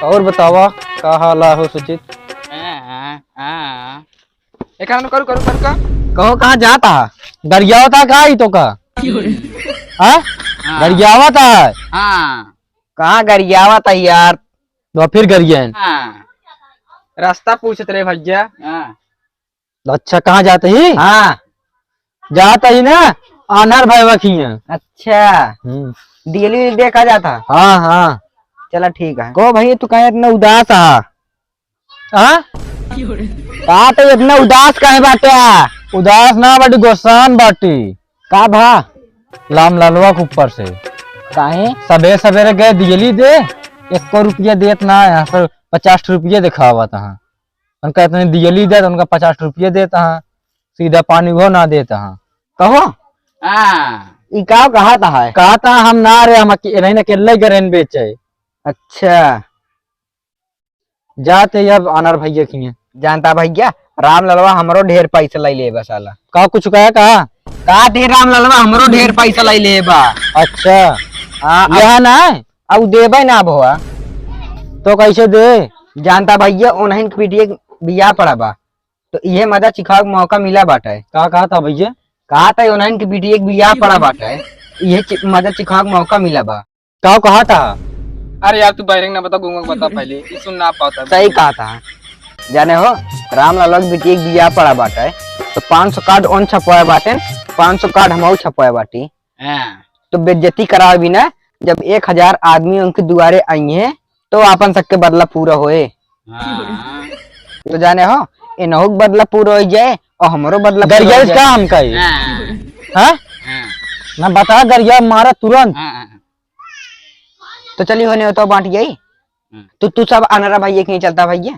और बतावा का हाल हो सुचित। एक काम करू करू करू का कहो कहाँ जाता है? गरियावा था का ही तो का हाँ गरियावा था। हाँ कहाँ गरियावा था यार? तो फिर गरियन। हाँ रास्ता पूछत रहे भैया। हाँ अच्छा कहाँ जाते ही? हाँ जाता ही ना आनर भाई वखिया। अच्छा दिल्ली देखा जाता। हाँ हाँ चला ठीक है। को भाई तू कहे इतना उदास हाँ कहा तो इतना उदास कहे बाटे? उदास ना बाटी गोसान बाटी का भा लाम लालवा के ऊपर से काहे सवेरे सवेरे गए दियली दे 1 रुपया देत ना यहाँ पर 50 रुपये दिखावा था। उनका इतने दियली दे तो उनका 50 रुपये देता है सीधा पानी वो ना देता है। कहो कहा था कहा था हम ना रे हम अकेले गरेन बेचे। अच्छा जाते अब अनार भैया की जानता भैया राम ललवा हमरो ढेर पैसा लाई ले साला का कुछ कहा ढेर राम ललवा हमरो ढेर पैसा लाई ले बा। अच्छा यहाँ ना अब देबे ना भवा तो कैसे दे? जानता भैया उन्हें पीटिए बिया पड़ा बा तो ये मजा चिखा मौका मिला बाटा है। कहा था भैया? कहा था उन्हें की पीटिए बिया पड़ा बाटा है ये मजा चिखा मौका मिला बा। कहा था? अरे यार तू बहरेंग ना बता गूंगा बता पहले ये सुन ना पाता। सही कहा था जाने हो राम लाल बेटी एक बिया पड़ा बाटा है तो 500 कार्ड ऑन छपवाए बाटे 500 कार्ड हम छपवाए बाटी तो बेइज्जती करावे भी ना जब 1000 आदमी उनके दुआरे आई हैं तो अपन सबके बदला पूरा होए। तो जाने हो इनहो बदला पूरा हो जाए और हमारो बदला गरिया का हम का हाँ ना बता गरिया मारा तुरंत तो चली होने तो बांट गई तो तू सब अनारा भैया नहीं चलता भैया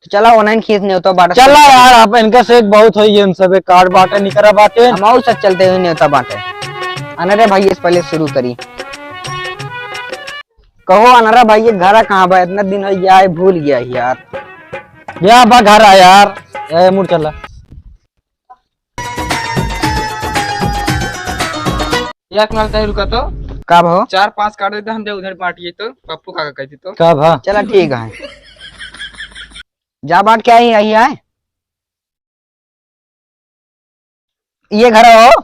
तो चला ऑनलाइन खींचने होता बांटा चला यार आप इनका से बहुत होई हम सब कार्ड बांटे नहीं करा बांटे हम और सब चलते हुए नहीं होता बांटे। अनारा भैया से पहले शुरू करी कहो अनारा भैया घर कहाँ बा इतना दिन हो गया है भूल गया यार। या बा घर आ यार ए मुड़ चला एक मिनट कहीं रुका तो कब हो 4-5 कार्ड देते हम दे उधर बांटिए तो पप्पू काका कहती तो कब हाँ चला ठीक है जा बांट के आई आई है ये घर हो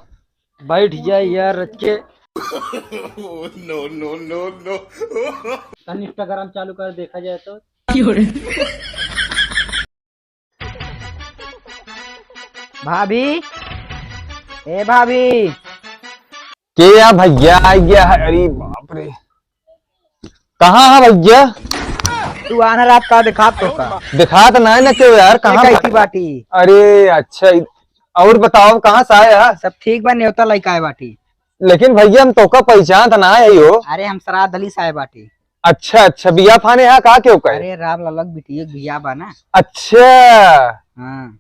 बैठ जाए यार रखे no no no no Instagram चालू कर देखा जाए तो भाभी ए भाभी क्या भैया आ गया है? अरे बाप रे कहाँ है भैया? तू आना रात का दिखा तो का दिखा तो ना ना क्यों यार कहाँ कैसी बाटी? अरे अच्छा और बताओ कहाँ से आया? सब ठीक बा न्योता लड़का है बाटी लेकिन भैया हम तो का पहचान तो ना आई हो। अरे हम श्राद्ध अली साहब बाटी। अच्छा अच्छा बिया फाने है का क्यों कहे? अरे राम ललक बिटिया बिया बा ना। अच्छा हाँ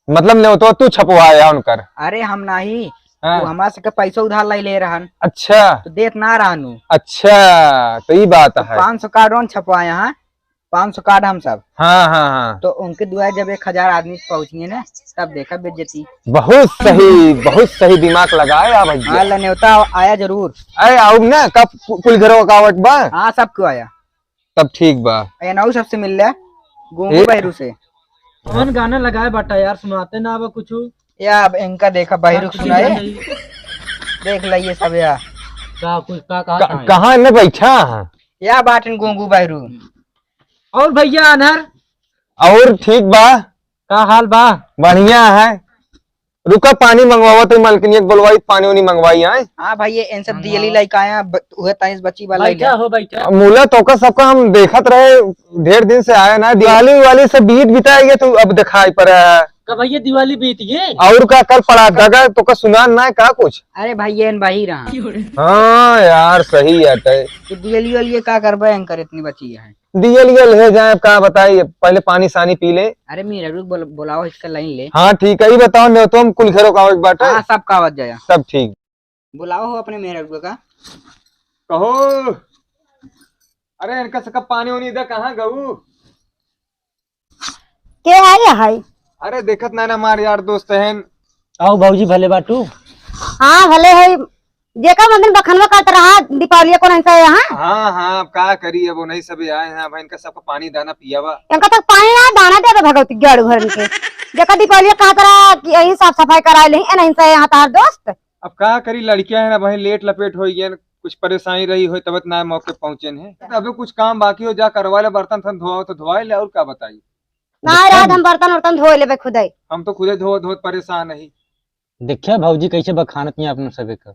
मतलब न्योता तू छपवाया उनकर? अरे हम नहीं तो हमारे से पैसा उधार ले रहन। अच्छा तो देत ना रहनु। अच्छा तो ये बात है 500 कार्ड on छपवाए यहाँ 500 कार्ड हम सब। हाँ हाँ हाँ तो उनके दुआरे जब 1000 आदमी पहुंचेंगे ना तब देखा बेइज्जती। बहुत सही दिमाग लगाया भैया। न्योता आया जरूर। अरे आओ ना कब कुल घरों का आवट बा? हाँ सबको आया तब ठीक बा। नौ सबसे मिल ले गोंगू बहरू से कौन गाना लगाए बाटा यार सुनाते ना अब कुछ या अब इनका देखा बहरू सुनाए देख लिये सब यार कहाँ में बैठा या बाटन गोंगू बहरू और भैया अनहर और ठीक बा का हाल बा? बढ़िया है रुका पानी मंगवावा तो मालकिन बोलवाई पानी वानी मंगवाई है। हाँ भैया इन सब दियली लाइक आया उहे ताइस बच्ची वाला हो बैठा मूला तो सबका हम देखत रहे ढेर दिन से आया ना दिवाली वाली से बीत बिताएंगे तो अब दिखाई पर भैया दिवाली बीत गई और का कल पड़ा दगा तो का सुना ना का कुछ? अरे भैया इन भाई रहा हाँ यार सही है तो दियली वाली का करबे एंकर इतनी बची है दियली ले जाए का बताइए पहले पानी सानी पी ले। अरे मेरा बुलाओ इसका लाइन ले। हाँ ठीक है ये बताओ नहीं तो हम कुल घरों का बाटा हाँ सब का आवाज जाया सब ठीक बुलाओ हो अपने मेहरा का कहो। अरे इनका सबका पानी वानी इधर कहाँ गऊ के आया है? अरे देखत ना हमारे यार दोस्त हैं। आओ भाजी भले बाटू। हाँ भले है जेका मंदिर बखनवा करता रहा दीपावली को नहीं से यहाँ हाँ हाँ अब का करी अब नहीं सब आए हैं अब इनका सबका पानी दाना पिया हुआ। इनका तक पानी ना दाना दे दे भगवती गेड़ू घर के जेका दीपावली कहा तरह कि यही साफ सफाई करा ले नहीं से यहाँ तार दोस्त अब का करी लड़कियां हैं ना भाई लेट लपेट हो गई कुछ परेशानी रही हो तब ना मौके पहुंचे हैं। अभी कुछ काम बाकी हो जा करवा ले बर्तन थन धोआ तो धोवा ले और क्या बताई। ना रात हम बर्तन वर्तन धो लेबे खुदे हम तो खुदे धो धो परेशान नहीं। देखिए भौजी कैसे बखानत नहीं अपने सबे का।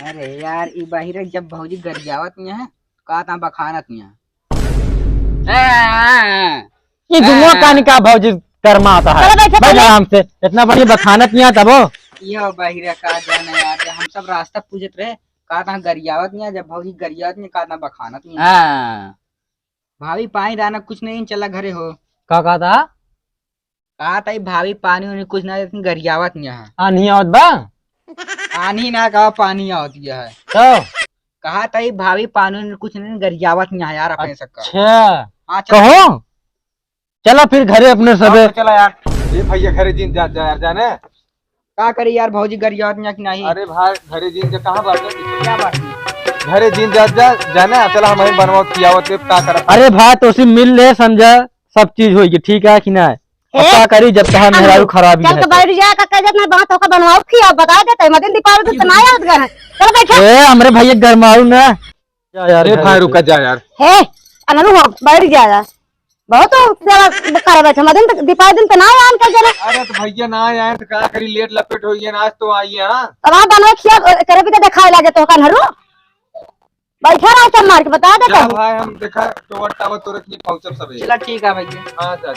अरे यार ई बाहिर जब भौजी गरियावत नहीं है का ता बखानत नहीं है। ये दुआ का निका भौजी कर्मा आता है। चलो बैठो बैठ आराम से इतना बड़ी बखानत नहीं आता वो। यो बाहिर का जाना यार जब हम सब रास्ता पूछत रहे का ता गरियावत नहीं है जब भौजी गरियावत नहीं का ता बखानत नहीं है। भाभी पानी दाना कुछ नहीं चला घरे हो का कहा था कहा था भाभी पानी उन्हें कुछ ना गरियावत नहीं है। नहीं आवत बा पानी ना कहा पानी होती है तो कहा था भाभी पानी उन्हें कुछ नहीं गरियावत नहीं है यार अपने सबका। अच्छा हाँ चलो कहो चलो फिर घरे अपने सबे। चला यार ये भैया घरे जीन जा यार जाने का करे यार भौजी गरियावत नहीं है कि नहीं। अरे भाई घरे जीन जा कहाँ बात है क्या बात है? घरे जीन जा जाने चला हमारी बनवा किया हुआ का कर। अरे भाई तो उसी मिल ले समझा सब चीज होगी ठीक है कि ना क्या करी जब तक मेहरारू खराबी चल है तो बैठ जा का जब मैं बात होकर बनवाओ खिया बता देते मदिन दीपावली तो ना याद कर चल बैठो ए हमरे भैया गरमाऊ ना जा यार अरे घरे भाई से। रुका जा यार। हे अनरु हो बैठ जा बहुत कर बैठे मदिन दीपावली दिन तो ना आन कर जरा अरे तो भैया ना आए तो क्या करी लेट लपेट हो गई आज तो आई है। हाँ तब आप बनवा खिया करे भी तो दिखाए लागे तो का नरु बैठा रहा चल मार के बता देता भाई हम देखा तो टावर तुरंत नहीं पहुंचब सब। चलो ठीक है भैया। हाँ चल